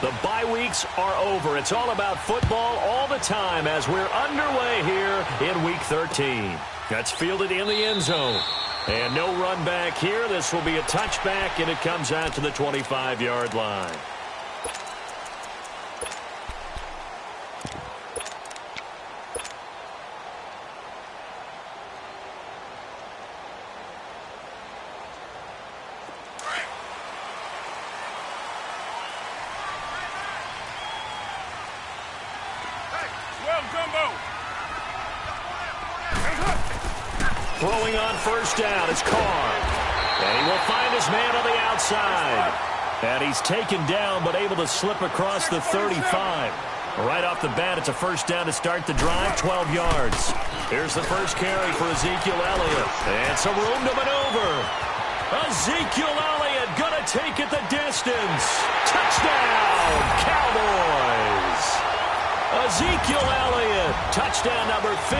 The bye weeks are over. It's all about football all the time as we're underway here in Week 13. That's fielded in the end zone. And no run back here. This will be a touchback, and it comes out to the 25-yard line. Throwing on first down is Carr. And he will find his man on the outside. And he's taken down but able to slip across the 35. Right off the bat, it's a first down to start the drive, 12 yards. Here's the first carry for Ezekiel Elliott. And some room to maneuver. Ezekiel Elliott going to take it the distance. Touchdown, Cowboys. Ezekiel Elliott, touchdown number 15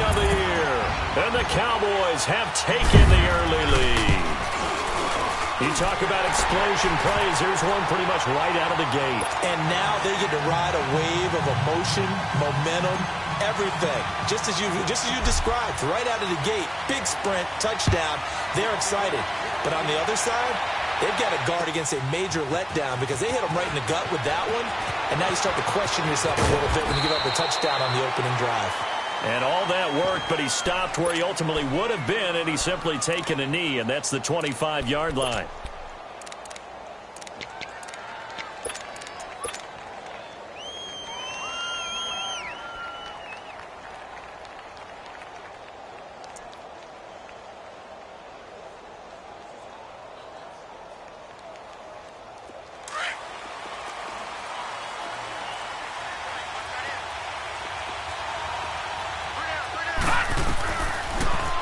of the year. And the Cowboys have taken the early lead. You talk about explosion plays. Here's one pretty much right out of the gate. And now they get to ride a wave of emotion, momentum, everything. Just as you described, right out of the gate. Big sprint, touchdown. They're excited. But on the other side, they've got to guard against a major letdown because they hit them right in the gut with that one. And now you start to question yourself a little bit when you give up a touchdown on the opening drive. And all that worked, but he stopped where he ultimately would have been, and he's simply taken a knee, and that's the 25-yard line.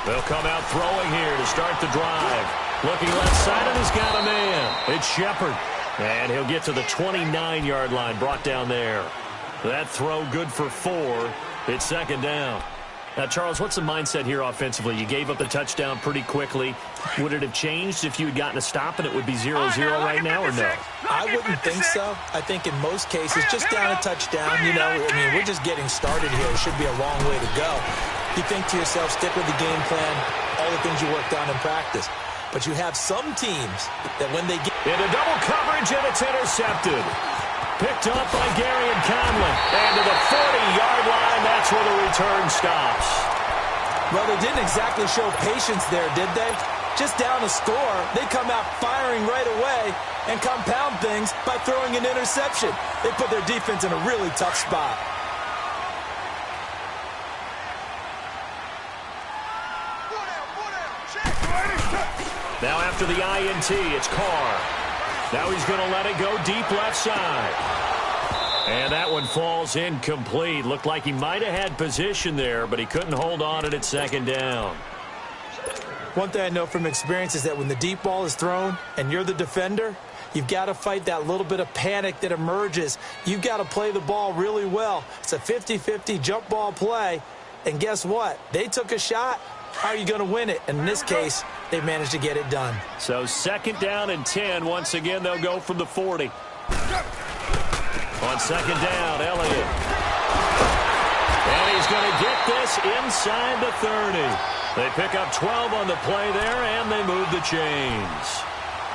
They'll come out throwing here to start the drive. Looking left side, and he's got a man. It's Shepard. And he'll get to the 29-yard line, brought down there. That throw good for 4. It's second down. Now, Charles, what's the mindset here offensively? You gave up the touchdown pretty quickly. Would it have changed if you had gotten a stop and it would be 0-0 right now, or no? I wouldn't think so. I think in most cases, just down a touchdown, we're just getting started here. It should be a long way to go. You think to yourself, stick with the game plan, all the things you worked on in practice. But you have some teams that when they get into double coverage, and it's intercepted. Picked up by Gary and Conley. And to the 40-yard line, that's where the return stops. Well, they didn't exactly show patience there, did they? Just down a score, they come out firing right away and compound things by throwing an interception. They put their defense in a really tough spot. Now after the INT, it's Carr. Now he's going to let it go deep left side. And that one falls incomplete. Looked like he might have had position there, but he couldn't hold on at second down. One thing I know from experience is that when the deep ball is thrown and you're the defender, you've got to fight that little bit of panic that emerges. You've got to play the ball really well. It's a 50-50 jump ball play. And guess what? They took a shot. How are you going to win it? And in this case, they managed to get it done. So second down and 10. Once again, they'll go from the 40. On second down, Elliott. And he's going to get this inside the 30. They pick up 12 on the play there, and they move the chains.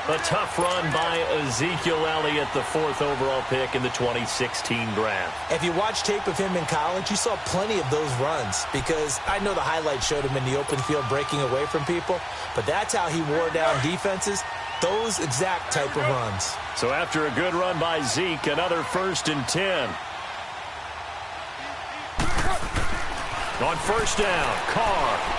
A tough run by Ezekiel Elliott, the 4th overall pick in the 2016 draft. If you watch tape of him in college, you saw plenty of those runs because I know the highlights showed him in the open field breaking away from people, but that's how he wore down defenses, those exact type of runs. So after a good run by Zeke, another 1st and 10. On first down, Carr.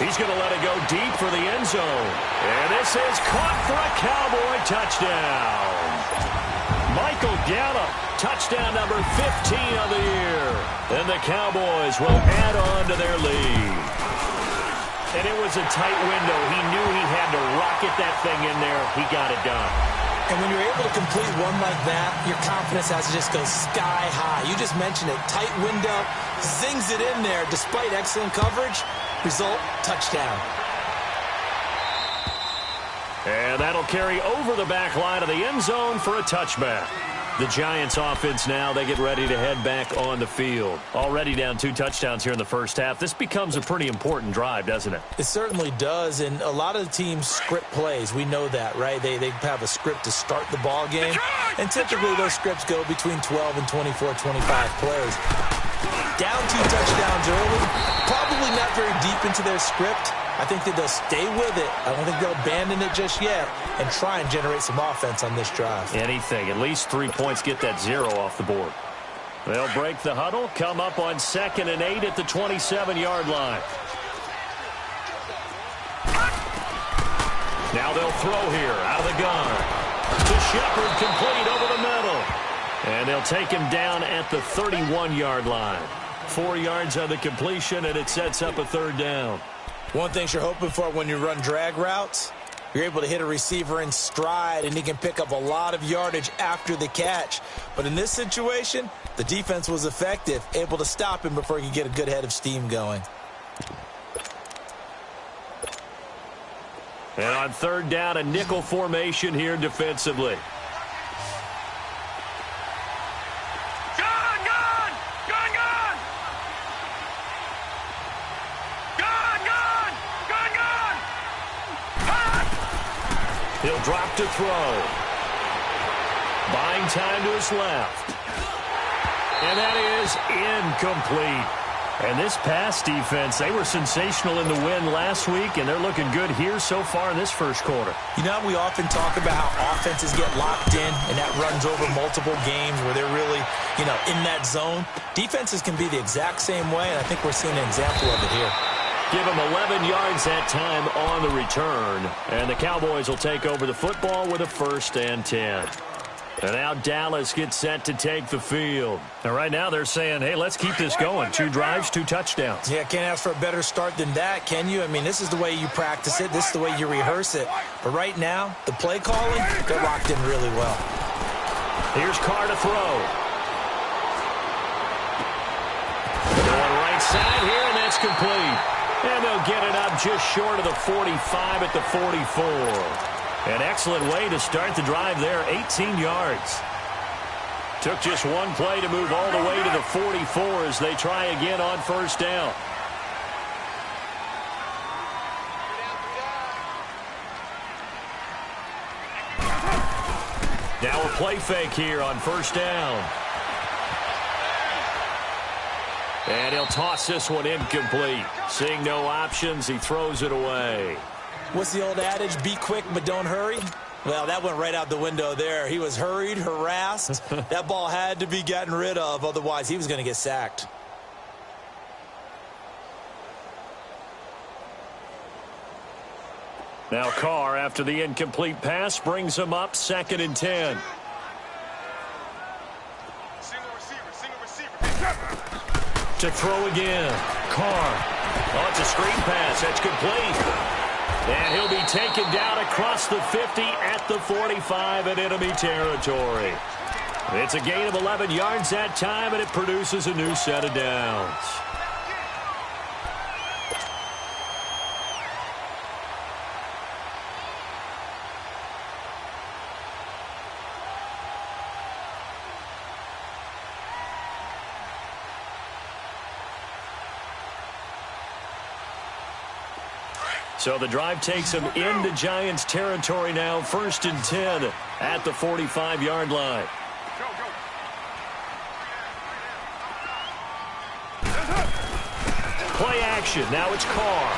He's going to let it go deep for the end zone. And this is caught for a Cowboy touchdown. Michael Gallup, touchdown number 15 of the year. And the Cowboys will add on to their lead. And it was a tight window. He knew he had to rocket that thing in there. He got it done. And when you're able to complete one like that, your confidence has to just go sky high. You just mentioned it. Tight window, zings it in there despite excellent coverage. Result, touchdown. And that'll carry over the back line of the end zone for a touchback. The Giants offense now, they get ready to head back on the field. Already down 2 touchdowns here in the first half. This becomes a pretty important drive, doesn't it? It certainly does, and a lot of the teams script plays. We know that, right? They have a script to start the ball game, and typically those scripts go between 12 and 24, 25 plays. Down 2 touchdowns early, probably not very deep into their script. I think that they'll stay with it. I don't think they'll abandon it just yet and try and generate some offense on this drive. Anything. At least 3 points, get that 0 off the board. They'll break the huddle, come up on 2nd and 8 at the 27-yard line. Now they'll throw here out of the gun. To Shepard, complete over the middle. And they'll take him down at the 31-yard line. 4 yards on the completion, and it sets up a 3rd down. One thing you're hoping for when you run drag routes, you're able to hit a receiver in stride, and he can pick up a lot of yardage after the catch. But in this situation, the defense was effective, able to stop him before he could get a good head of steam going. And on 3rd down, a nickel formation here defensively. He'll drop to throw. Buying time to his left. And that is incomplete. And this pass defense, they were sensational in the win last week, and they're looking good here so far in this first quarter. You know, we often talk about how offenses get locked in, and that runs over multiple games where they're really, in that zone. Defenses can be the exact same way, and I think we're seeing an example of it here. Give him 11 yards that time on the return. And the Cowboys will take over the football with a 1st and 10. And now Dallas gets set to take the field. And right now they're saying, hey, let's keep this going. 2 drives, 2 touchdowns. Yeah, can't ask for a better start than that, can you? I mean, this is the way you practice it. This is the way you rehearse it. But right now, the play calling, they're locked in really well. Here's Carr to throw. Going right side here, and that's complete. And they'll get it up just short of the 45 at the 44. An excellent way to start the drive there, 18 yards. Took just 1 play to move all the way to the 44 as they try again on 1st down. Now a play fake here on 1st down. And he'll toss this one incomplete. Seeing no options, he throws it away. What's the old adage? Be quick, but don't hurry. Well, that went right out the window there. He was hurried, harassed. That ball had to be gotten rid of. Otherwise, he was going to get sacked. Now Carr, after the incomplete pass, brings him up 2nd and 10. To throw again. Carr. Oh, it's a screen pass. That's complete. And he'll be taken down across the 50 at the 45 in enemy territory. It's a gain of 11 yards that time, and it produces a new set of downs. So the drive takes him into Giants territory now. 1st and 10 at the 45-yard line. Play action. Now it's Carr.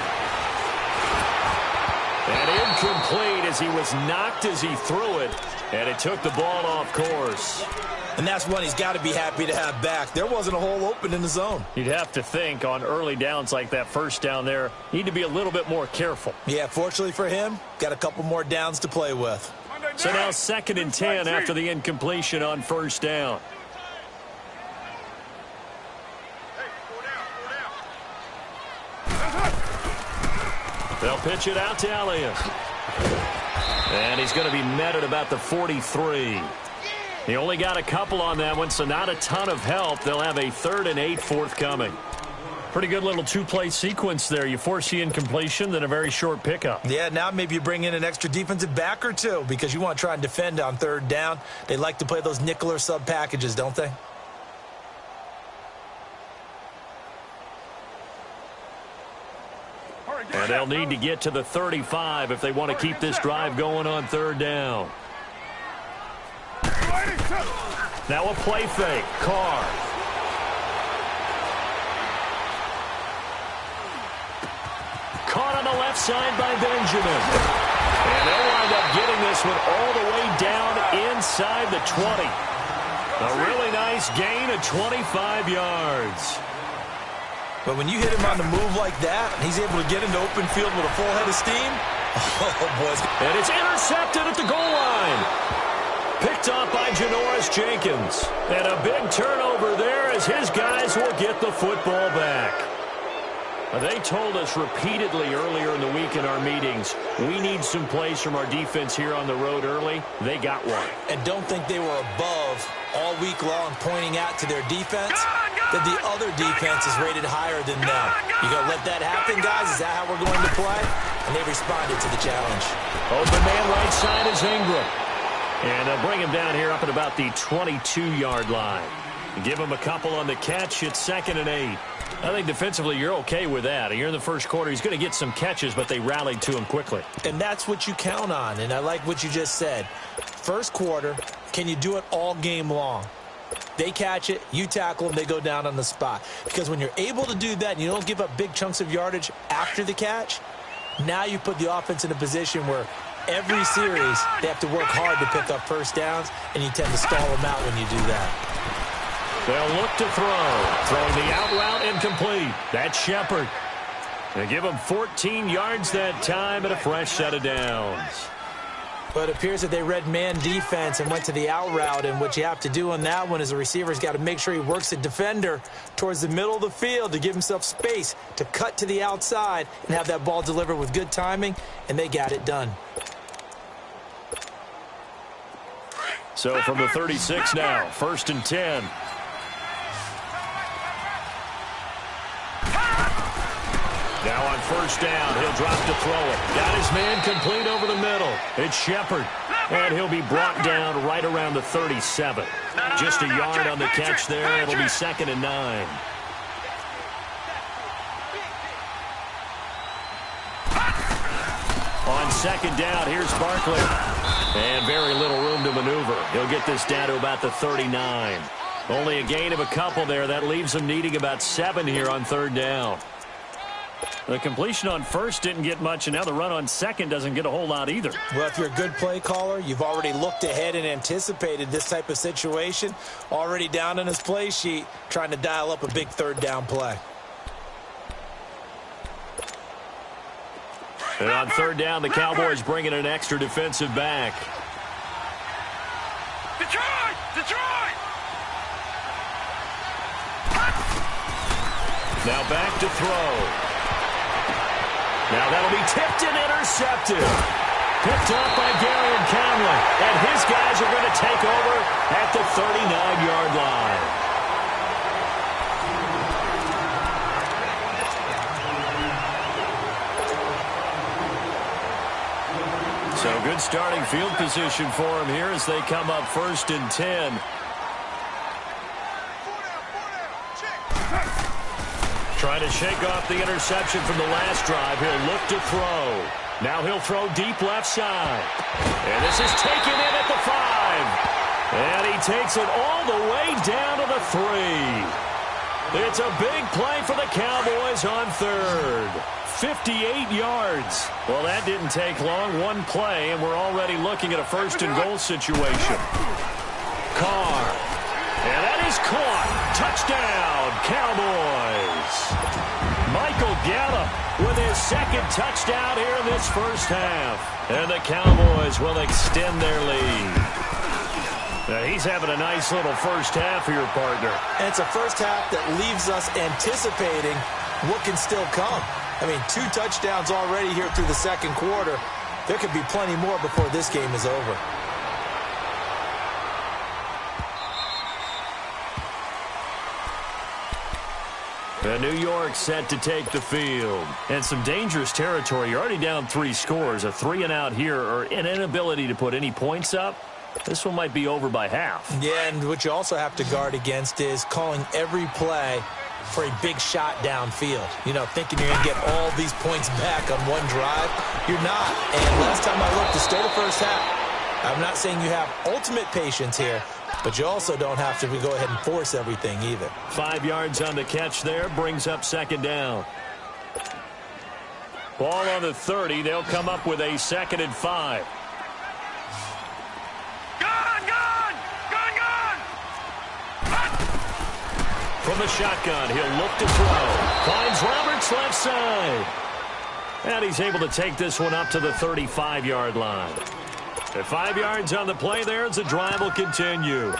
And incomplete as he was knocked as he threw it. And it took the ball off course. And that's one he's got to be happy to have back. There wasn't a hole open in the zone. You'd have to think on early downs like that 1st down there, need to be a little bit more careful. Yeah, fortunately for him, got a couple more downs to play with. So now 2nd and 10 after the incompletion on 1st down. They'll pitch it out to Elliott. And he's going to be met at about the 43. He only got a couple on that one, so not a ton of help. They'll have a 3rd and 8 forthcoming. Pretty good little two-play sequence there. You force the incompletion, then a very short pickup. Yeah, now maybe you bring in an extra defensive back or two because you want to try and defend on third down. They like to play those nickel or sub packages, don't they? And they'll need to get to the 35 if they want to keep this drive going on third down. Now a play fake. Carr. Caught on the left side by Benjamin. And they'll wind up getting this one all the way down inside the 20. A really nice gain of 25 yards. But when you hit him on the move like that, and he's able to get into open field with a full head of steam, oh, boys. And it's intercepted at the goal line. Picked off by Janoris Jenkins. And a big turnover there as his guys will get the football back. They told us repeatedly earlier in the week in our meetings, we need some plays from our defense here on the road early. They got one. And don't think they were above all week long pointing out to their defense that the other defense is rated higher than them. You going to let that happen, guys? Is that how we're going to play? And they responded to the challenge. Open man right side is Ingram. And they'll bring him down here up at about the 22-yard line. Give him a couple on the catch. It's 2nd and 8. I think defensively you're okay with that. You're in the first quarter. He's going to get some catches, but they rallied to him quickly. And that's what you count on, and I like what you just said. First quarter, can you do it all game long? They catch it, you tackle them, they go down on the spot. Because when you're able to do that and you don't give up big chunks of yardage after the catch, now you put the offense in a position where every series they have to work hard to pick up first downs, and you tend to stall them out when you do that. They'll look to throw. Throwing the out route incomplete. That's Shepard. They give him 14 yards that time and a fresh set of downs. But it appears that they read man defense and went to the out route, and what you have to do on that one is the receiver's got to make sure he works the defender towards the middle of the field to give himself space to cut to the outside and have that ball delivered with good timing, and they got it done. So from the 36 now, 1st and 10. Now on first down, he'll drop to throw it. Got his man complete over the middle. It's Shepard. And he'll be brought down right around the 37. Just a yard on the catch there. It'll be 2nd and 9. On 2nd down, here's Barkley. And very little room to maneuver. He'll get this down to about the 39. Only a gain of a couple there. That leaves him needing about 7 here on 3rd down. The completion on first didn't get much, and now the run on second doesn't get a whole lot either. Well, if you're a good play caller, you've already looked ahead and anticipated this type of situation. Already down on his play sheet, trying to dial up a big 3rd down play. And on 3rd down, the Cowboys bring in an extra defensive back. Detroit! Detroit! Now back to throw. Now that'll be tipped and intercepted. Picked up by Gary Conley. And his guys are going to take over at the 39-yard line. So good starting field position for him here as they come up 1st and 10. Trying to shake off the interception from the last drive. He'll look to throw. Now he'll throw deep left side. And this is taken in at the 5. And he takes it all the way down to the 3. It's a big play for the Cowboys on 3rd. 58 yards. Well, that didn't take long. One play, and we're already looking at a 1st and goal situation. Carr. And that is caught. Touchdown, Cowboys. Michael Gallup with his 2nd touchdown here in this first half. And the Cowboys will extend their lead. Now, he's having a nice little first half here, partner. And it's a first half that leaves us anticipating what can still come. I mean, 2 touchdowns already here through the 2nd quarter. There could be plenty more before this game is over. And New York set to take the field. And some dangerous territory. You're already down 3 scores. A 3-and-out here, or an inability to put any points up. This one might be over by half. Yeah, and what you also have to guard against is calling every play for a big shot downfield. You know, thinking you're going to get all these points back on one drive. You're not. And last time I looked, to start the first half, I'm not saying you have ultimate patience here, but you also don't have to go ahead and force everything either. 5 yards on the catch there, brings up 2nd down. Ball on the 30. They'll come up with a 2nd and 5. From the shotgun, he'll look to throw. Finds Roberts left side. And he's able to take this one up to the 35-yard line. At 5 yards on the play there as the drive will continue.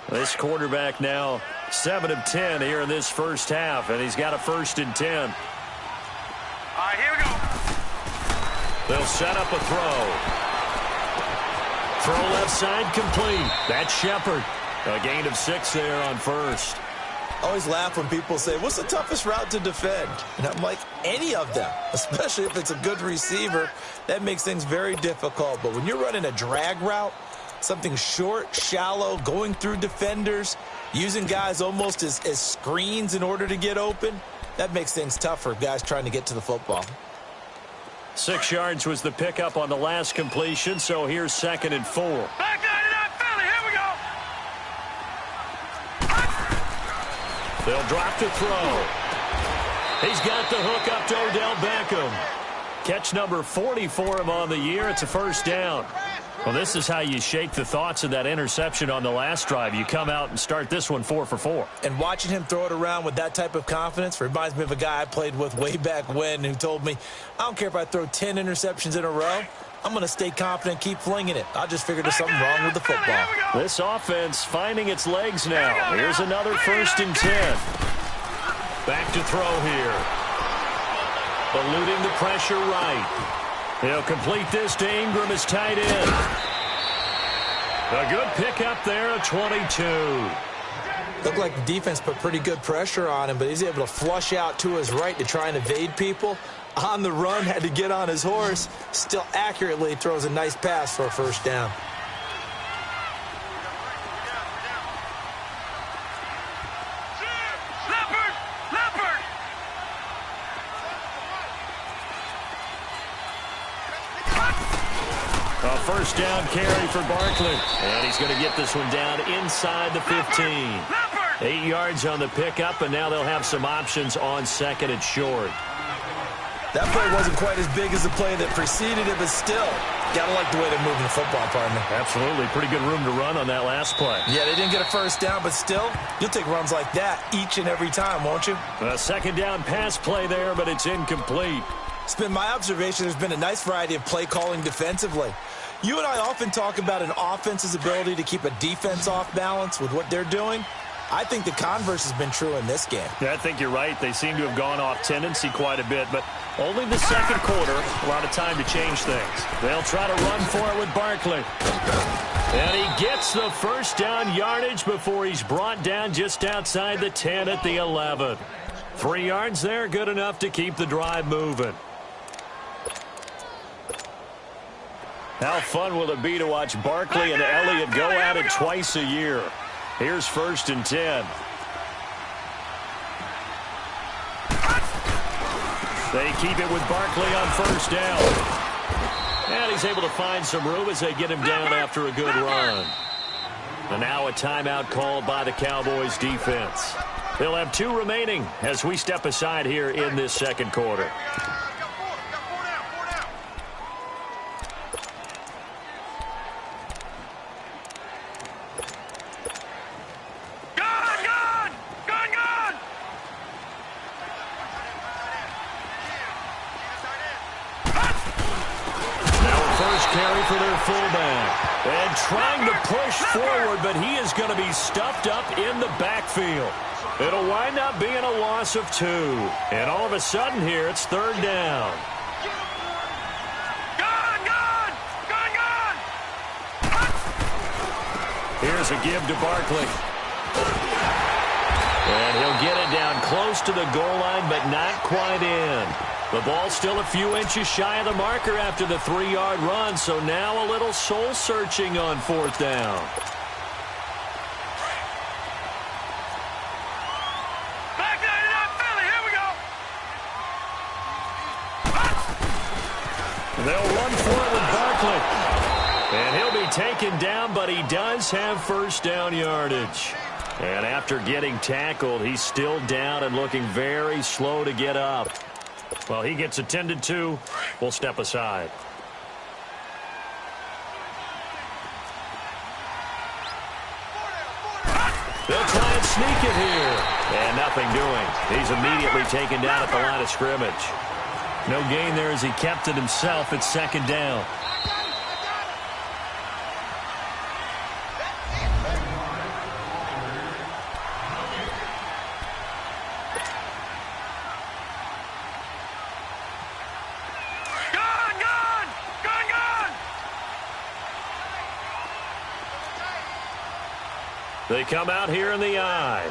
This quarterback now 7 of 10 here in this first half, and he's got a 1st and 10. All right, here we go. They'll set up a throw. Throw left side complete. That's Shepard. A gain of 6 there on 1st. I always laugh when people say, what's the toughest route to defend? And I'm like, any of them, especially if it's a good receiver. That makes things very difficult. But when you're running a drag route, something short, shallow, going through defenders, using guys almost as screens in order to get open, that makes things tough for guys trying to get to the football. 6 yards was the pickup on the last completion, so here's 2nd and 4. Back 99 Philly, here we go. They'll drop to throw. He's got the hook up to Odell Beckham. Catch number 40 for him on the year. It's a 1st down. Well, this is how you shake the thoughts of that interception on the last drive. You come out and start this one 4 for 4. And watching him throw it around with that type of confidence reminds me of a guy I played with way back when who told me, I don't care if I throw 10 interceptions in a row. I'm going to stay confident, keep flinging it. I just figured there's something wrong with the football. This offense finding its legs now. Here's another 1st and 10. Back to throw here. Eluding the pressure right. He'll complete this to Ingram as tight end. A good pickup there at 22. Looked like the defense put pretty good pressure on him, but he's able to flush out to his right to try and evade people. On the run, had to get on his horse. Still accurately throws a nice pass for a 1st down. Leopard! 1st down carry for Barkley. And he's going to get this one down inside the 15. 8 yards on the pickup, and now they'll have some options on 2nd and short. That play wasn't quite as big as the play that preceded it, but still, gotta like the way they're moving the football, partner. Absolutely. Pretty good room to run on that last play. Yeah, they didn't get a 1st down, but still, you'll take runs like that each and every time, won't you? A 2nd down pass play there, but it's incomplete. It's been my observation there's been a nice variety of play calling defensively. You and I often talk about an offense's ability to keep a defense off balance with what they're doing. I think the converse has been true in this game. Yeah, I think you're right. They seem to have gone off tendency quite a bit, but only the 2nd quarter, a lot of time to change things. They'll try to run for it with Barkley. And he gets the 1st down yardage before he's brought down just outside the 10 at the 11. 3 yards there, good enough to keep the drive moving. How fun will it be to watch Barkley and Elliott go at it twice a year? Here's 1st and 10. They keep it with Barkley on 1st down. And he's able to find some room as they get him down after a good run. And now a timeout called by the Cowboys defense. They'll have 2 remaining as we step aside here in this 2nd quarter. Carry for their fullback. And trying to push forward, but he is going to be stuffed up in the backfield. It'll wind up being a loss of 2. And all of a sudden here, it's 3rd down. Here's a give to Barkley. And he'll get it down close to the goal line, but not quite in. The ball's still a few inches shy of the marker after the 3-yard run, so now a little soul-searching on 4th down. Back 99 Philly, here we go. They'll run for it with Barkley. And he'll be taken down, but he does have 1st down yardage. And after getting tackled, he's still down and looking very slow to get up. Well, he gets attended to. We'll step aside. They'll try and sneak it here. And nothing doing. He's immediately taken down at the line of scrimmage. No gain there as he kept it himself at 2nd down. They come out here in the eye.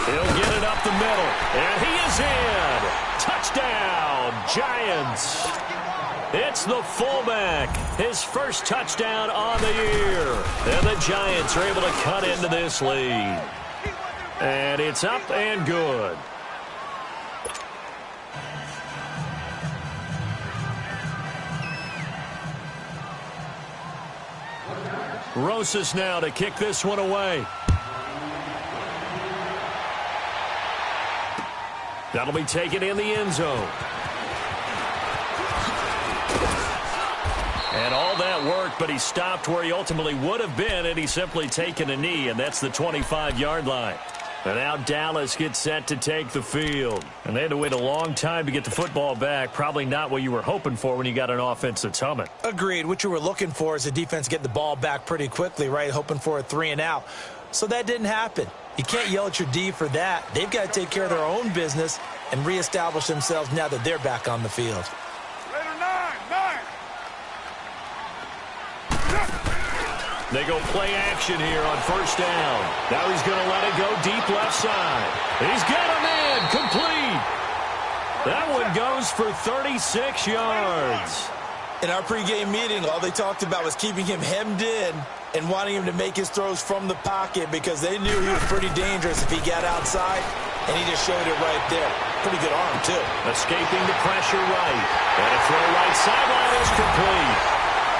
He'll get it up the middle. And he is in. Touchdown, Giants. It's the fullback. His first touchdown on the year. And the Giants are able to cut into this lead. And it's up and good. Rosas now to kick this one away. That'll be taken in the end zone. And all that worked, but he stopped where he ultimately would have been had he simply taken a knee, and that's the 25-yard line. And now Dallas gets set to take the field. And they had to wait a long time to get the football back. Probably not what you were hoping for when you got an offense that's humming. Agreed. What you were looking for is the defense getting the ball back pretty quickly, right? Hoping for a 3-and-out. So that didn't happen. You can't yell at your D for that. They've got to take care of their own business and reestablish themselves now that they're back on the field. They go play action here on 1st down. Now he's going to let it go deep left side. He's got a man complete. That one goes for 36 yards. In our pregame meeting, all they talked about was keeping him hemmed in and wanting him to make his throws from the pocket because they knew he was pretty dangerous if he got outside, and he just showed it right there. Pretty good arm, too. Escaping the pressure right. And a throw right sideline is complete.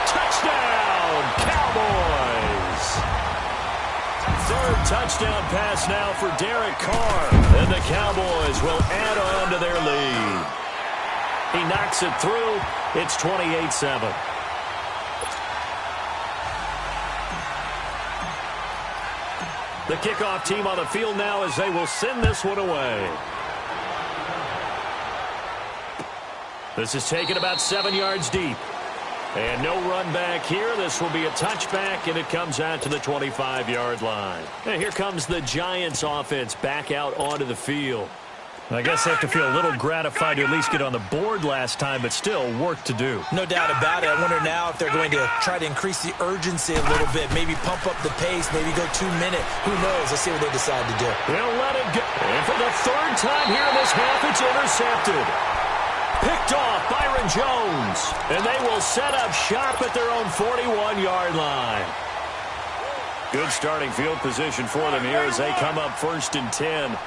Touchdown, Cowboys! 3rd touchdown pass now for Derek Carr. And the Cowboys will add on to their lead. He knocks it through. It's 28-7. The kickoff team on the field now as they will send this one away. This is taken about 7 yards deep. And no run back here. This will be a touchback, and it comes out to the 25-yard line. And here comes the Giants offense back out onto the field. I guess they have to feel a little gratified to at least get on the board last time, but still work to do. No doubt about it. I wonder now if they're going to try to increase the urgency a little bit, maybe pump up the pace, maybe go 2-minute. Who knows? Let's see what they decide to do. They'll let it go. And for the 3rd time here in this half, it's intercepted. Picked off Byron Jones. And they will set up shop at their own 41-yard line. Good starting field position for them here as they come up 1st and 10.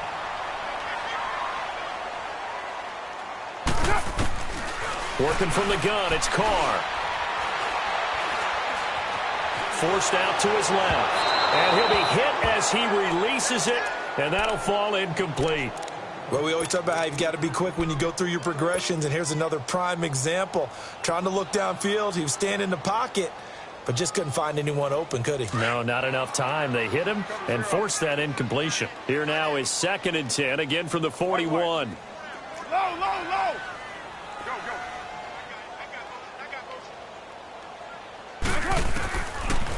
Working from the gun, it's Carr. Forced out to his left. And he'll be hit as he releases it, and that'll fall incomplete. Well, we always talk about how you've got to be quick when you go through your progressions, and here's another prime example. Trying to look downfield, he was standing in the pocket, but just couldn't find anyone open, could he? No, not enough time. They hit him and forced that incompletion. Here now is 2nd and 10, again from the 41. Low.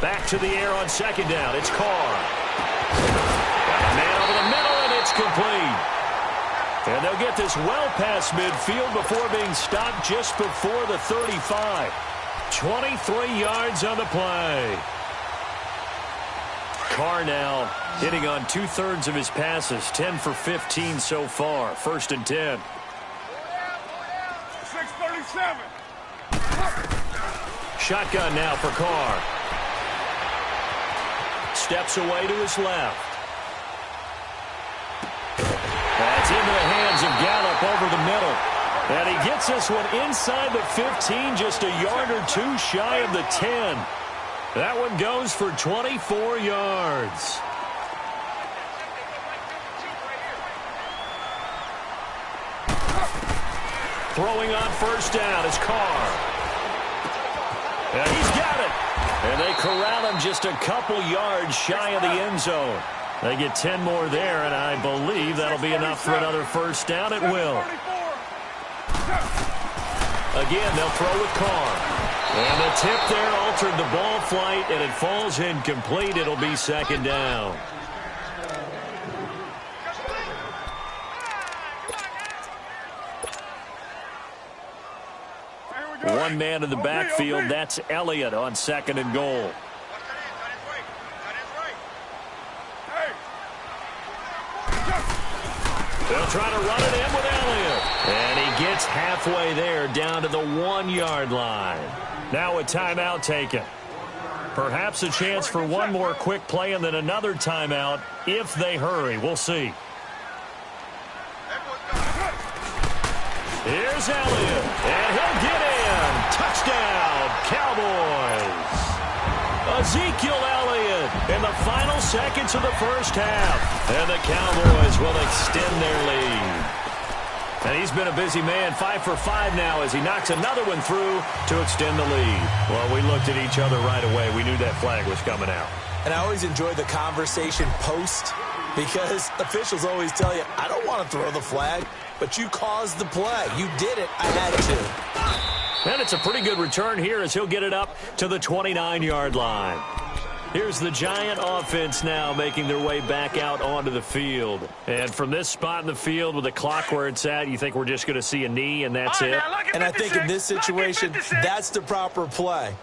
Back to the air on 2nd down. It's Carr. Got a man over the middle, and it's complete. And they'll get this well past midfield before being stopped just before the 35. 23 yards on the play. Carr now hitting on 2/3 of his passes, 10 for 15 so far. 1st and 10. 637. Shotgun now for Carr. Steps away to his left. That's into the hands of Gallup over the middle. And he gets this one inside the 15, just a yard or two shy of the 10. That one goes for 24 yards. Throwing on 1st down is Carr. And he's got it. And they corral him just a couple yards shy of the end zone. They get 10 more there, and I believe that'll be enough for another 1st down. It will. Again, they'll throw with Carr. And the tip there altered the ball flight, and it falls incomplete. It'll be 2nd down. One man in the backfield. That's Elliott on 2nd and goal. They'll try to run it in with Elliott. And he gets halfway there down to the 1-yard line. Now a timeout taken. Perhaps a chance for one more quick play and then another timeout if they hurry. We'll see. Here's Elliott. And he'll get in. Touchdown, Cowboys. Ezekiel Elliott in the final seconds of the 1st half. And the Cowboys will extend their lead. And he's been a busy man, 5 for 5 now as he knocks another one through to extend the lead. Well, we looked at each other right away. We knew that flag was coming out. And I always enjoy the conversation post because officials always tell you, I don't want to throw the flag, but you caused the play. You did it. I had to. And it's a pretty good return here as he'll get it up to the 29-yard line. Here's the Giant offense now making their way back out onto the field. And from this spot in the field with the clock where it's at, you think we're just going to see a knee and that's it? And I think in this situation, that's the proper play.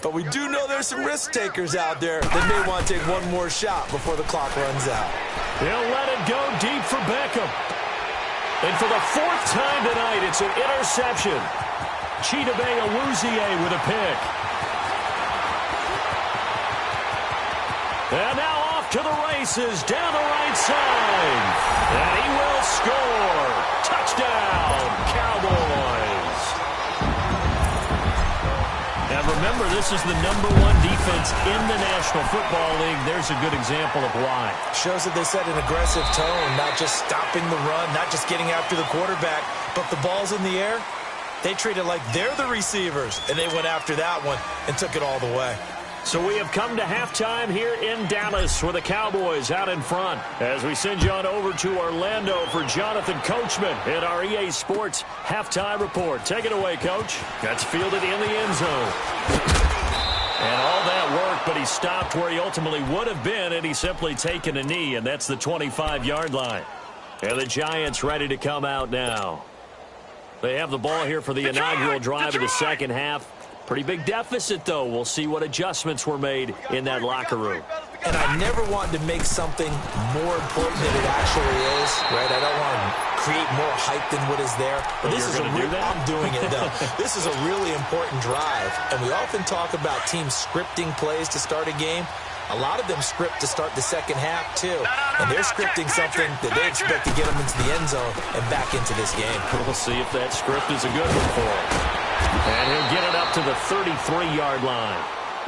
But we do know there's some risk takers out there that may want to take one more shot before the clock runs out. They'll let it go deep for Beckham. And for the 4th time tonight, it's an interception. Chidobe Awuzie with a pick. And now off to the races down the right side. And he will score. Touchdown, Cowboys. And remember, this is the #1 defense in the National Football League. There's a good example of why. Shows that they set an aggressive tone, not just stopping the run, not just getting after the quarterback, but the ball's in the air. They treat it like they're the receivers, and they went after that one and took it all the way. So we have come to halftime here in Dallas with the Cowboys out in front. As we send you on over to Orlando for Jonathan Coachman in our EA Sports Halftime Report. Take it away, Coach. That's fielded in the end zone. And all that work, but he stopped where he ultimately would have been, and he's simply taken a knee, and that's the 25-yard line. And the Giants ready to come out now. They have the ball here for the inaugural drive of the 2nd half. Pretty big deficit, though. We'll see what adjustments were made in that locker room. And I never wanted to make something more important than it actually is, right? I don't want to create more hype than what is there. But this is I'm doing it, though. This is a really important drive. And we often talk about teams scripting plays to start a game. A lot of them script to start the 2nd half, too. And they're scripting something that they expect to get them into the end zone and back into this game. We'll see if that script is a good one for him. And he'll get it up to the 33-yard line.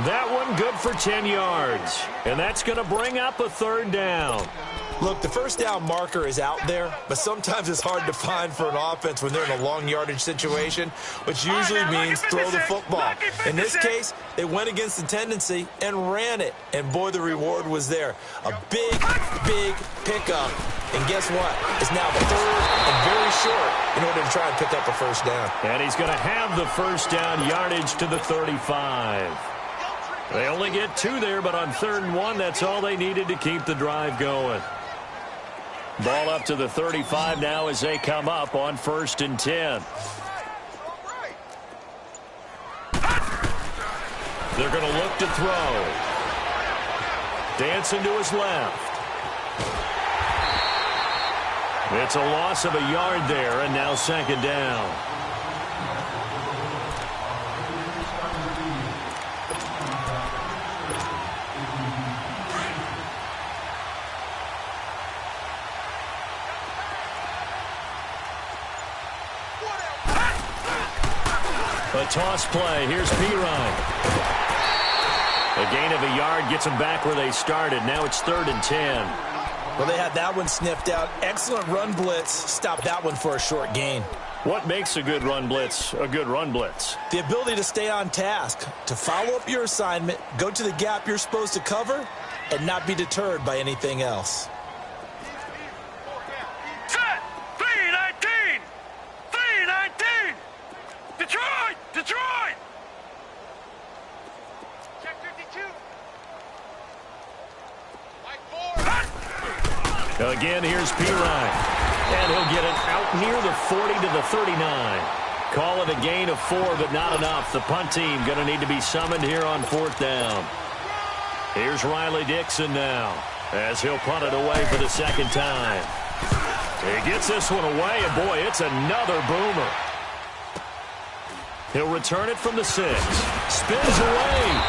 That one good for 10 yards. And that's going to bring up a 3rd down. Look, the 1st down marker is out there, but sometimes it's hard to find for an offense when they're in a long yardage situation, which usually means throw the football. In this case, they went against the tendency and ran it. And, boy, the reward was there. A big, big pickup. And guess what? It's now 3rd and very short in order to try and pick up a 1st down. And he's going to have the 1st down yardage to the 35. They only get 2 there, but on 3rd and 1, that's all they needed to keep the drive going. Ball up to the 35 now as they come up on 1st and 10. They're going to look to throw. Dancing to his left. It's a loss of a yard there, and now second down. A toss play. Here's Pirine. A gain of a yard gets them back where they started. Now it's 3rd and 10. Well, they had that one sniffed out. Excellent run blitz. Stop that one for a short gain. What makes a good run blitz a good run blitz? The ability to stay on task, to follow up your assignment, go to the gap you're supposed to cover, and not be deterred by anything else. Set! 3-19! 3-19! Detroit! Detroit! Check 52. White 4. Again, here's Pirine. And he'll get it out near the 40 to the 39. Call it a gain of 4, but not enough. The punt team going to need to be summoned here on 4th down. Here's Riley Dixon now, as he'll punt it away for the second time. He gets this one away, and boy, it's another boomer. He'll return it from the 6. Spins away.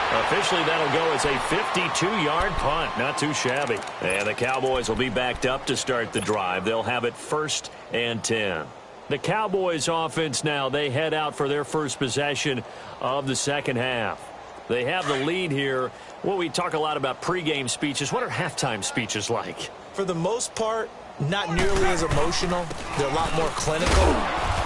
Officially, that'll go as a 52-yard punt. Not too shabby. And the Cowboys will be backed up to start the drive. They'll have it 1st and 10. The Cowboys offense now, they head out for their first possession of the second half. They have the lead here. Well, we talk a lot about pregame speeches. What are halftime speeches like? For the most part, not nearly as emotional. They're a lot more clinical.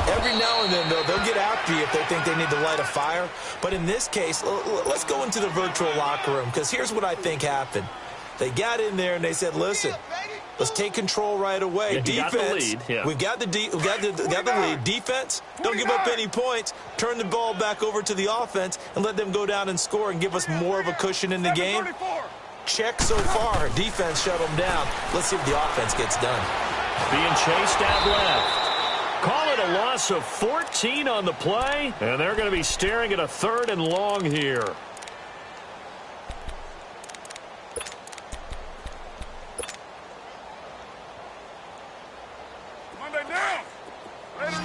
Every now and then, though, they'll get after you if they think they need to light a fire. But in this case, let's go into the virtual locker room, because here's what I think happened. They got in there and they said, listen, let's take control right away. Yeah, defense, got the lead. Yeah. we've got the lead. Defense, don't give up any points. Turn the ball back over to the offense and let them go down and score and give us more of a cushion in the game. Check so far. Defense shut them down. Let's see if the offense gets done. Being chased out left. Call it a loss of 14 on the play, and they're going to be staring at a 3rd and long here. Monday down. Later 9.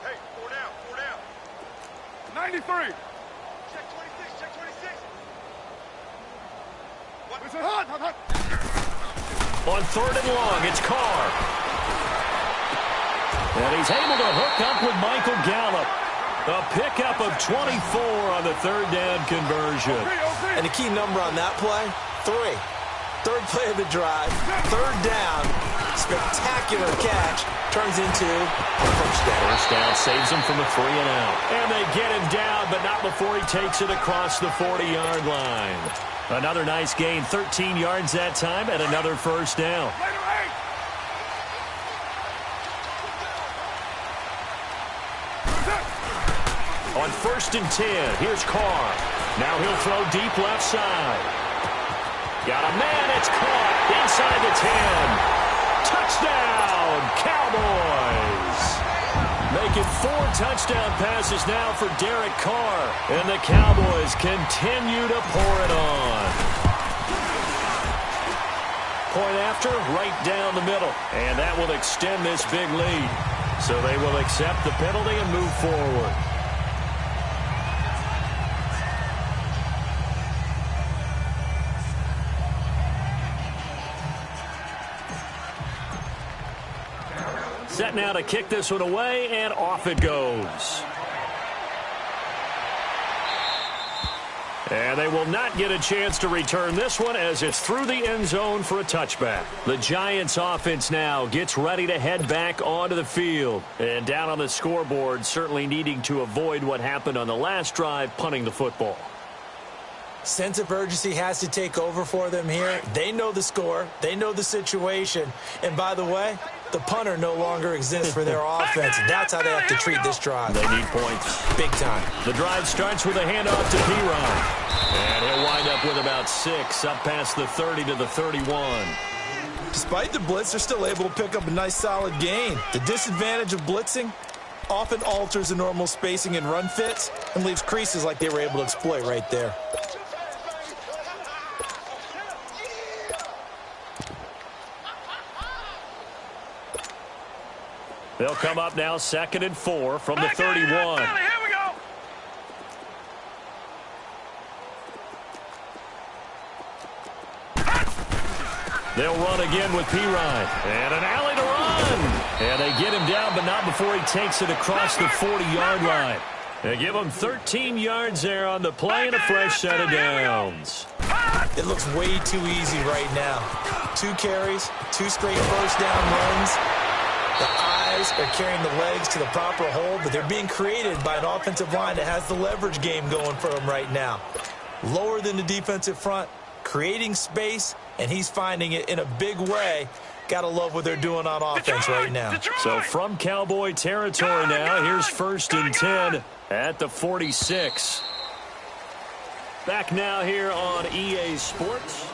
Hey, 4 down. 93. Check 26. What? Hot. On 3rd and long, it's Carr. And he's able to hook up with Michael Gallup. A pickup of 24 on the 3rd down conversion. And the key number on that play, 3. 3rd play of the drive, 3rd down, spectacular catch, turns into a first down. First down saves him from a 3 and out. And they get him down, but not before he takes it across the 40-yard line. Another nice gain, 13 yards that time, and another first down. On 1st and 10, here's Carr. Now he'll throw deep left side. Got a man, it's caught inside the 10. Touchdown, Cowboys. Making 4 touchdown passes now for Derek Carr. And the Cowboys continue to pour it on. Point after, right down the middle. And that will extend this big lead. So they will accept the penalty and move forward. Set now to kick this one away, and off it goes. And they will not get a chance to return this one as it's through the end zone for a touchback. The Giants offense now gets ready to head back onto the field. And down on the scoreboard, certainly needing to avoid what happened on the last drive, punting the football. Sense of urgency has to take over for them here. They know the score. They know the situation. And by the way, the punter no longer exists for their offense. That's how they have to treat this drive. They need points. Big time. The drive starts with a handoff to Pirine. And he'll wind up with about 6 up past the 30 to the 31. Despite the blitz, they're still able to pick up a nice solid gain. The disadvantage of blitzing, often alters the normal spacing and run fits and leaves creases like they were able to exploit right there. They'll come up now 2nd and 4 from the 31. Here we go. They'll run again with Pirine. And an alley to run. And they get him down, but not before he takes it across the 40-yard line. They give him 13 yards there on the play and a fresh set of downs. It looks way too easy right now. 2 carries, 2 straight first down runs. The eyes are carrying the legs to the proper hole, but they're being created by an offensive line that has the leverage game going for them right now. Lower than the defensive front, creating space, and he's finding it in a big way. Gotta love what they're doing on offense right now. So from Cowboy territory now, here's 1st and 10 at the 46. Back now here on EA Sports.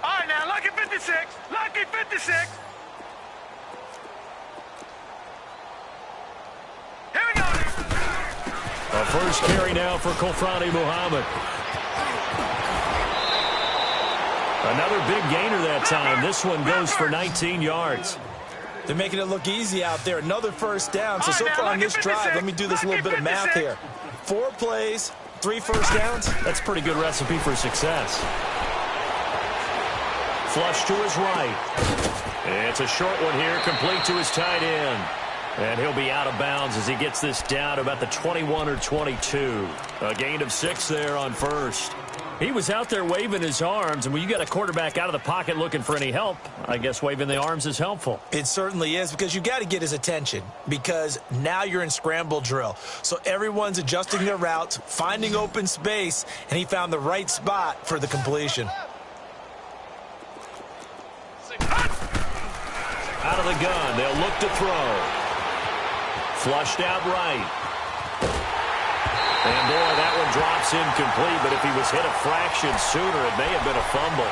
All right, now, lucky 56. Lucky 56. Here we go. A first carry now for Kofrani Muhammad. Another big gainer that time. This one goes for 19 yards. They're making it look easy out there. Another first down. So far on this drive, let me do this little bit of math here. 4 plays, 3 first downs. That's a pretty good recipe for success. Flush to his right. It's a short one here, complete to his tight end. And he'll be out of bounds as he gets this down to about the 21 or 22. A gain of 6 there on first. He was out there waving his arms, and when you got a quarterback out of the pocket looking for any help, I guess waving the arms is helpful. It certainly is, because you got to get his attention, because now you're in scramble drill. So everyone's adjusting their routes, finding open space, and he found the right spot for the completion. Out of the gun, they'll look to throw. Flushed out right. And, boy, that one drops incomplete, but if he was hit a fraction sooner, it may have been a fumble.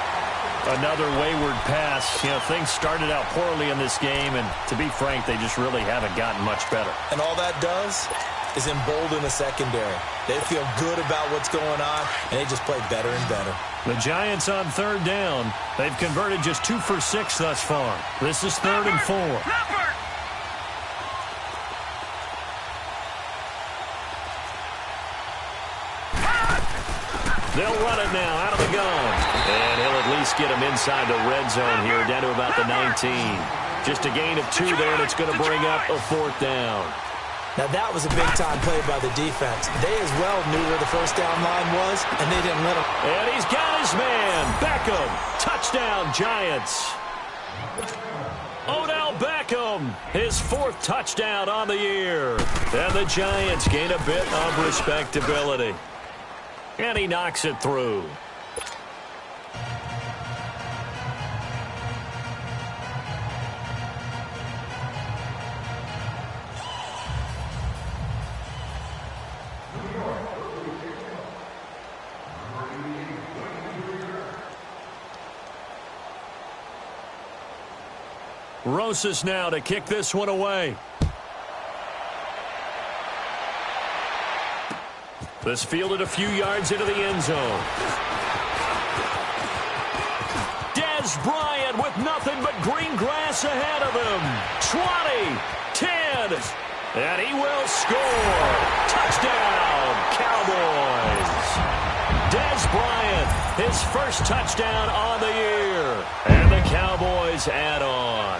Another wayward pass. You know, things started out poorly in this game, and to be frank, they just really haven't gotten much better. And all that does is embolden the secondary. They feel good about what's going on, and they just play better and better. The Giants on 3rd down. They've converted just 2 for 6 thus far. This is 3rd and 4. They'll run it now out of the gun. And he'll at least get him inside the red zone here, down to about the 19. Just a gain of 2 there, and it's going to bring up a 4th down. Now, that was a big-time play by the defense. They as well knew where the first down line was, and they didn't let him. And he's got his man. Beckham. Touchdown, Giants. Odell Beckham, his 4th touchdown on the year. And the Giants gain a bit of respectability. And he knocks it through. Rosas now to kick this one away. This fielded a few yards into the end zone. Dez Bryant with nothing but green grass ahead of him. 20, 10, and he will score. Touchdown, Cowboys. Dez Bryant, his first touchdown on the year. And the Cowboys add on.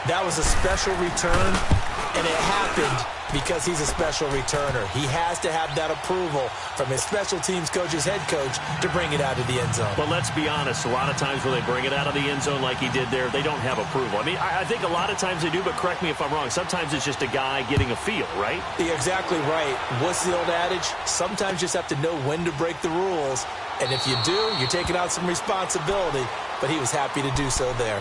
That was a special return, and it happened because he's a special returner. He has to have that approval from his special teams coach's head coach to bring it out of the end zone. But let's be honest, a lot of times when they bring it out of the end zone like he did there, they don't have approval. I mean, I think a lot of times they do, but correct me if I'm wrong. Sometimes it's just a guy getting a feel, right? You're exactly right. What's the old adage? Sometimes you just have to know when to break the rules. And if you do, you're taking out some responsibility. But he was happy to do so there.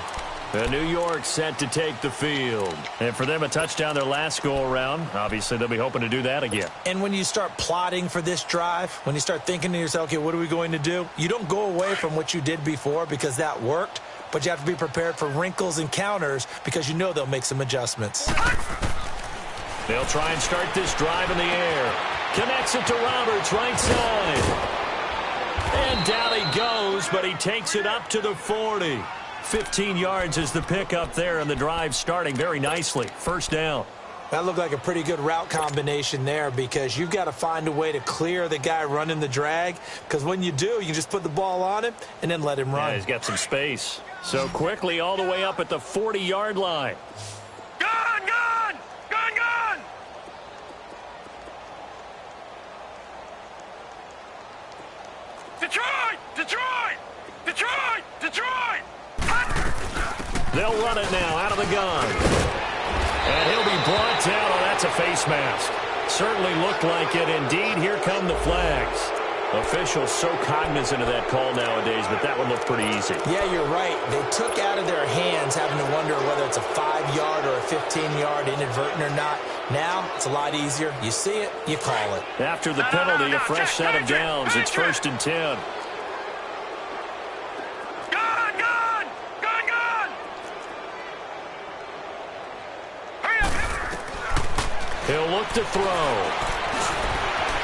And New York set to take the field. And for them, a touchdown their last go-around. Obviously, they'll be hoping to do that again. And when you start plotting for this drive, when you start thinking to yourself, okay, what are we going to do? You don't go away from what you did before because that worked, but you have to be prepared for wrinkles and counters because you know they'll make some adjustments. They'll try and start this drive in the air. Connects it to Roberts, right side. And down he goes, but he takes it up to the 40. 15 yards is the pickup there, and the drive starting very nicely. First down. That looked like a pretty good route combination there because you've got to find a way to clear the guy running the drag, because when you do, you just put the ball on him and then let him run. Yeah, he's got some space. So quickly all the way up at the 40-yard line. Gun! Gun! Gun! Gun! Detroit! Detroit! Detroit! Detroit! They'll run it now out of the gun. And he'll be brought down. Oh, that's a face mask. Certainly looked like it. Indeed, here come the flags. Officials so cognizant of that call nowadays, but that one looked pretty easy. Yeah, you're right. They took out of their hands having to wonder whether it's a 5-yard or a 15-yard inadvertent or not. Now, it's a lot easier. You see it, you call it. After the penalty, a fresh set of downs. It's 1st and 10. He'll look to throw.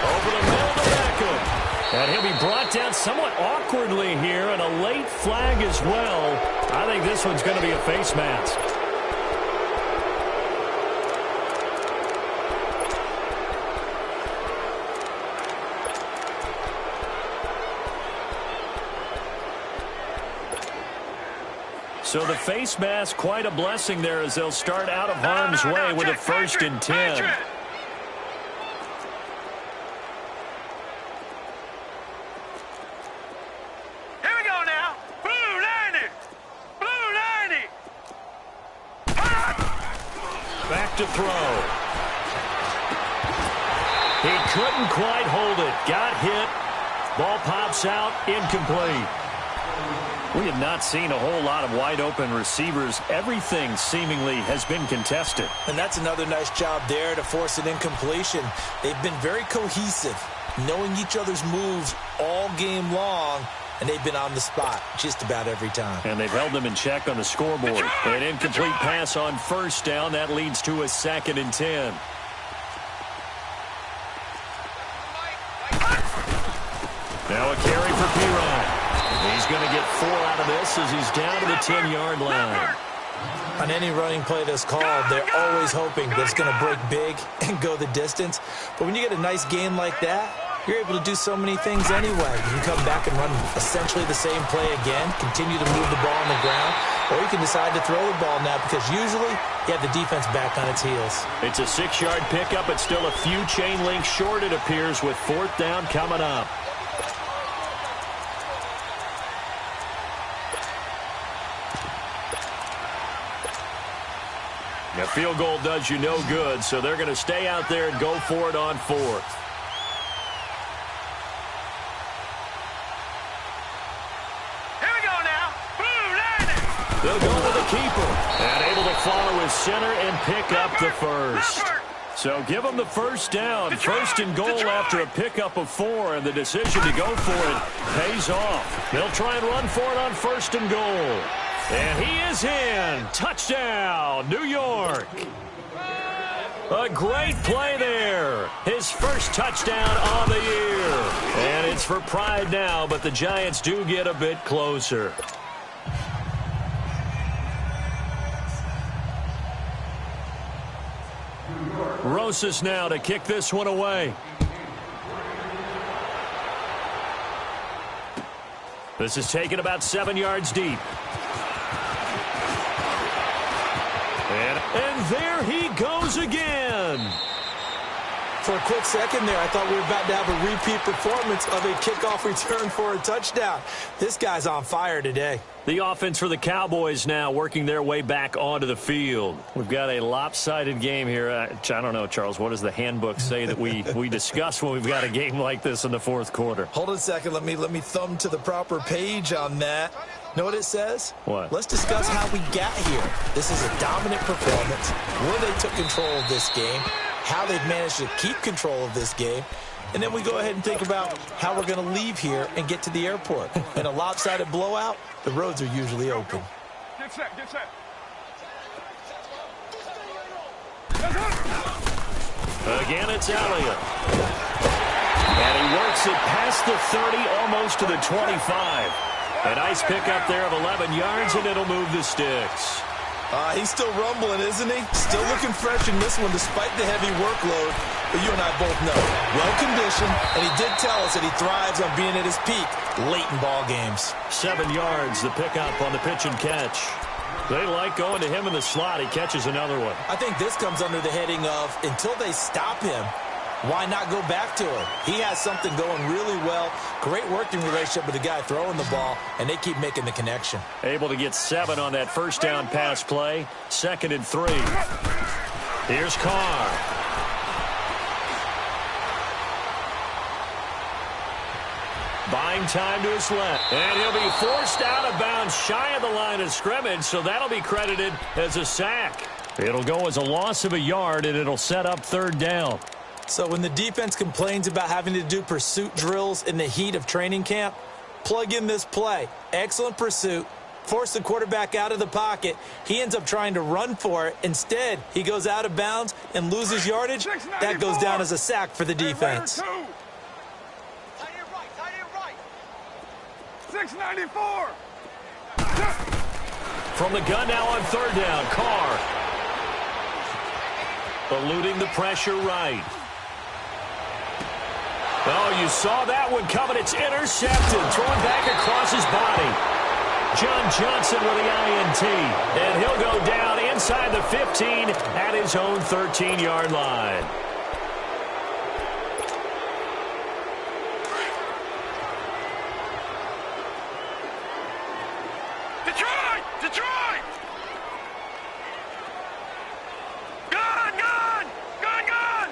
Over the middle to Beckham. And he'll be brought down somewhat awkwardly here, and a late flag as well. I think this one's going to be a face mask. So the face mask, quite a blessing there as they'll start out of harm's way with a 1st and 10. Here we go now. Blue 90. Blue 90. Back to throw. He couldn't quite hold it. Got hit. Ball pops out. Incomplete. We have not seen a whole lot of wide-open receivers. Everything seemingly has been contested. And that's another nice job there to force an incompletion. They've been very cohesive, knowing each other's moves all game long, and they've been on the spot just about every time. And they've held them in check on the scoreboard. An incomplete pass on 1st down. That leads to a 2nd and 10. Now a carry for Perine. He's going to get 4 out of this as he's down to the 10-yard line. On any running play that's called, they're always hoping that it's going to break big and go the distance. But when you get a nice game like that, you're able to do so many things anyway. You can come back and run essentially the same play again, continue to move the ball on the ground, or you can decide to throw the ball now because usually you have the defense back on its heels. It's a 6-yard pickup. It's still a few chain links short, it appears, with 4th down coming up. A field goal does you no good, so they're going to stay out there and go for it on 4th. Here we go now. Blue 90. They'll go with the keeper. And able to follow his center and pick up the 1st. So give them the 1st down. 1st and goal after a pickup of 4, and the decision to go for it pays off. They'll try and run for it on 1st and goal. And he is in. Touchdown, New York. A great play there. His first touchdown on the year. And it's for pride now, but the Giants do get a bit closer. Rosas now to kick this one away. This is taken about 7 yards deep. And there he goes again. For a quick second there, I thought we were about to have a repeat performance of a kickoff return for a touchdown. This guy's on fire today. The offense for the Cowboys now working their way back onto the field. We've got a lopsided game here. I don't know, Charles, what does the handbook say that we discuss when we've got a game like this in the 4th quarter? Hold on a second. Let me thumb to the proper page on that. Know what it says? What? Let's discuss how we got here. This is a dominant performance, where they took control of this game, how they've managed to keep control of this game, and then we go ahead and think about how we're going to leave here and get to the airport. In a lopsided blowout, the roads are usually open. Get set, get set. Again, it's Elliott. And he works it past the 30, almost to the 25. A nice pickup there of 11 yards, and it'll move the sticks. He's still rumbling, isn't he? Still looking fresh in this one despite the heavy workload. But you and I both know, well-conditioned, and he did tell us that he thrives on being at his peak late in ball games. 7 yards, the pickup on the pitch and catch. They like going to him in the slot. He catches another one. I think this comes under the heading of, until they stop him, why not go back to him? He has something going really well. Great working relationship with the guy throwing the ball, and they keep making the connection. Able to get 7 on that first down pass play. 2nd and 3. Here's Carr. Buying time to his left. And he'll be forced out of bounds shy of the line of scrimmage, so that'll be credited as a sack. It'll go as a loss of a yard, and it'll set up 3rd down. So when the defense complains about having to do pursuit drills in the heat of training camp, plug in this play. Excellent pursuit. Force the quarterback out of the pocket. He ends up trying to run for it. Instead, he goes out of bounds and loses yardage. That goes down as a sack for the defense. 694. From the gun now on 3rd down, Carr. Eluding the pressure right. Oh, you saw that one coming. It's intercepted. Thrown back across his body. John Johnson with the INT. And he'll go down inside the 15 at his own 13-yard line. Detroit! Detroit! Gun! Gun! Gun! Gun!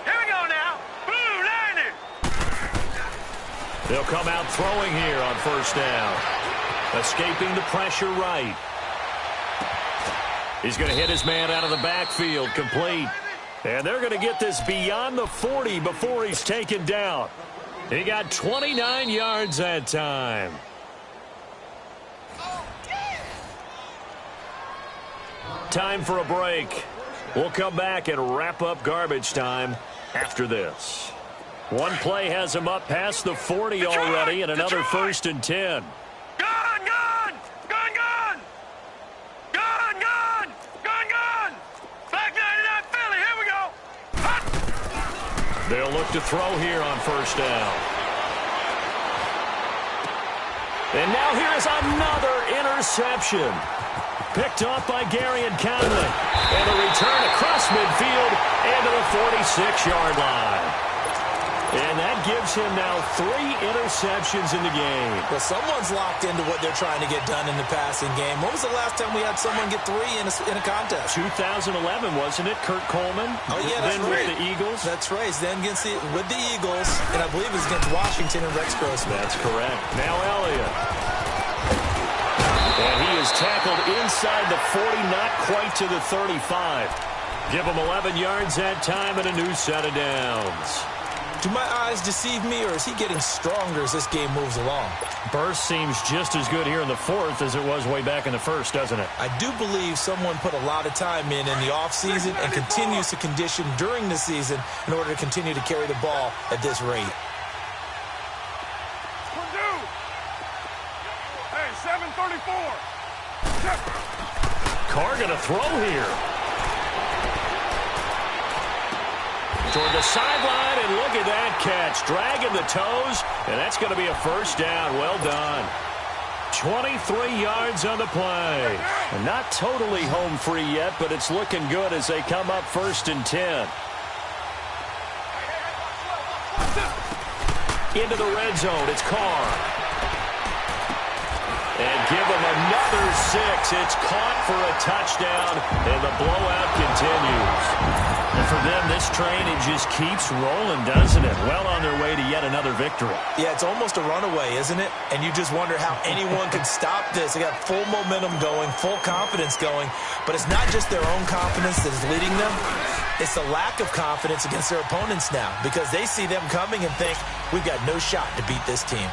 Here we go now. Blue Niner! They'll come out throwing here on 1st down. Escaping the pressure right. He's going to hit his man out of the backfield, complete. And they're going to get this beyond the 40 before he's taken down. He got 29 yards that time. Time for a break. We'll come back and wrap up garbage time after this. One play has him up past the 40 already, and another 1st and 10. Gun! Gun! Gun! Gun! Gun! Gun! Gun! Gun! Back 99 Philly. Here we go. Hut! They'll look to throw here on 1st down. And now here is another interception. Picked off by Garyon Conley. And a return across midfield into the 46-yard line. And that gives him now 3 interceptions in the game. Well, someone's locked into what they're trying to get done in the passing game. When was the last time we had someone get 3 in a contest? 2011, wasn't it? Kurt Coleman. Oh, yeah, that's then right. with the Eagles. That's right. Then with the Eagles, and I believe it was against Washington and Rex Grossman. That's correct. Now Elliott. And he is tackled inside the 40, not quite to the 35. Give him 11 yards that time and a new set of downs. Do my eyes deceive me, or is he getting stronger as this game moves along? Burst seems just as good here in the 4th as it was way back in the 1st, doesn't it? I do believe someone put a lot of time in the offseason and continues to condition during the season in order to continue to carry the ball at this rate. Hey, 734. Carr going to throw here. Toward the sideline, and look at that catch. Dragging the toes, and that's going to be a 1st down. Well done. 23 yards on the play. And not totally home free yet, but it's looking good as they come up 1st and 10. Into the red zone, it's Carr. And give them another 6. It's caught for a touchdown, and the blowout continues. And for them, this train, it just keeps rolling, doesn't it? Well on their way to yet another victory. Yeah, it's almost a runaway, isn't it? And you just wonder how anyone could stop this. They got full momentum going, full confidence going. But it's not just their own confidence that is leading them. It's the lack of confidence against their opponents now because they see them coming and think, we've got no shot to beat this team.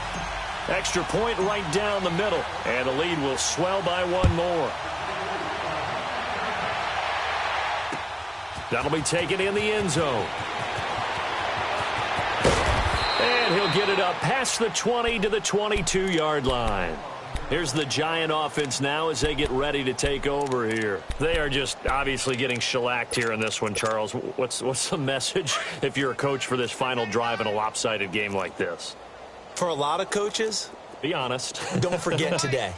Extra point right down the middle, and the lead will swell by one more. That'll be taken in the end zone. And he'll get it up past the 20 to the 22-yard line. Here's the Giant offense now as they get ready to take over here. They are just obviously getting shellacked here in this one, Charles. What's the message if you're a coach for this final drive in a lopsided game like this? For a lot of coaches, be honest. Don't forget today.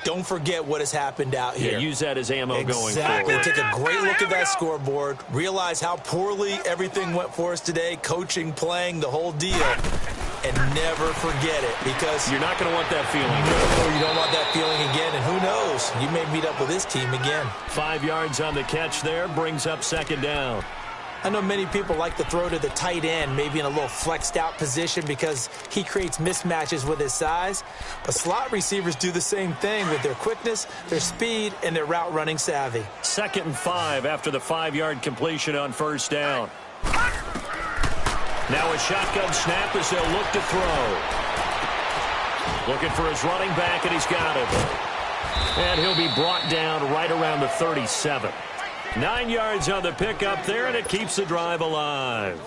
Don't forget what has happened out here. Yeah, use that as ammo going forward. Exactly. Take a great look at that scoreboard. Realize how poorly everything went for us today. Coaching, playing, the whole deal. And never forget it because you're not going to want that feeling. No, you don't want that feeling again. And who knows? You may meet up with this team again. 5 yards on the catch there. Brings up second down. I know many people like to throw to the tight end, maybe in a little flexed out position because he creates mismatches with his size. But slot receivers do the same thing with their quickness, their speed, and their route running savvy. 2nd and 5 after the 5-yard completion on first down. Now a shotgun snap as they'll look to throw. Looking for his running back, and he's got it. And he'll be brought down right around the 37. 9 yards on the pickup there, and it keeps the drive alive.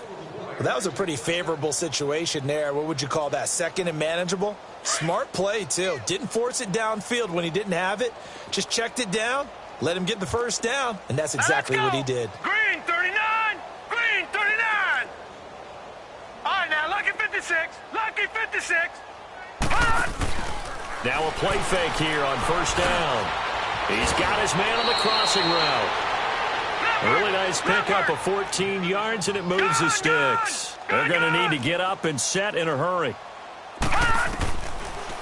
Well, that was a pretty favorable situation there. What would you call that? Second and manageable? Smart play, too. Didn't force it downfield when he didn't have it. Just checked it down, let him get the first down, and that's exactly what he did. Green 39! Green 39! All right, now, lucky 56. Lucky 56. Now a play fake here on first down. He's got his man on the crossing route. A really nice pickup of 14 yards, and it moves the sticks. They're going to need to get up and set in a hurry.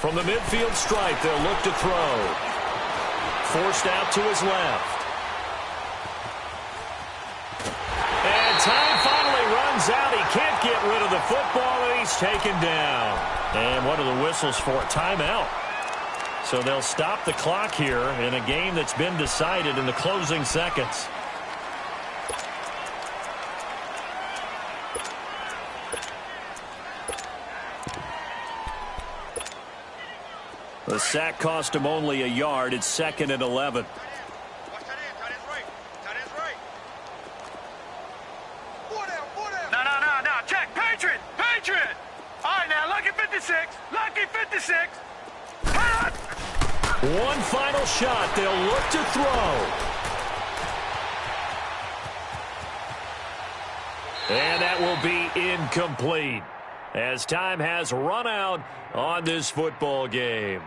From the midfield stripe, they'll look to throw. Forced out to his left. And time finally runs out. He can't get rid of the football, and he's taken down. And what are the whistles for? Timeout. So they'll stop the clock here in a game that's been decided in the closing seconds. The sack cost him only a yard. It's 2nd and 11. No. Check. Patriot. All right, now, lucky 56. Lucky 56. One final shot. They'll look to throw. And that will be incomplete as time has run out on this football game.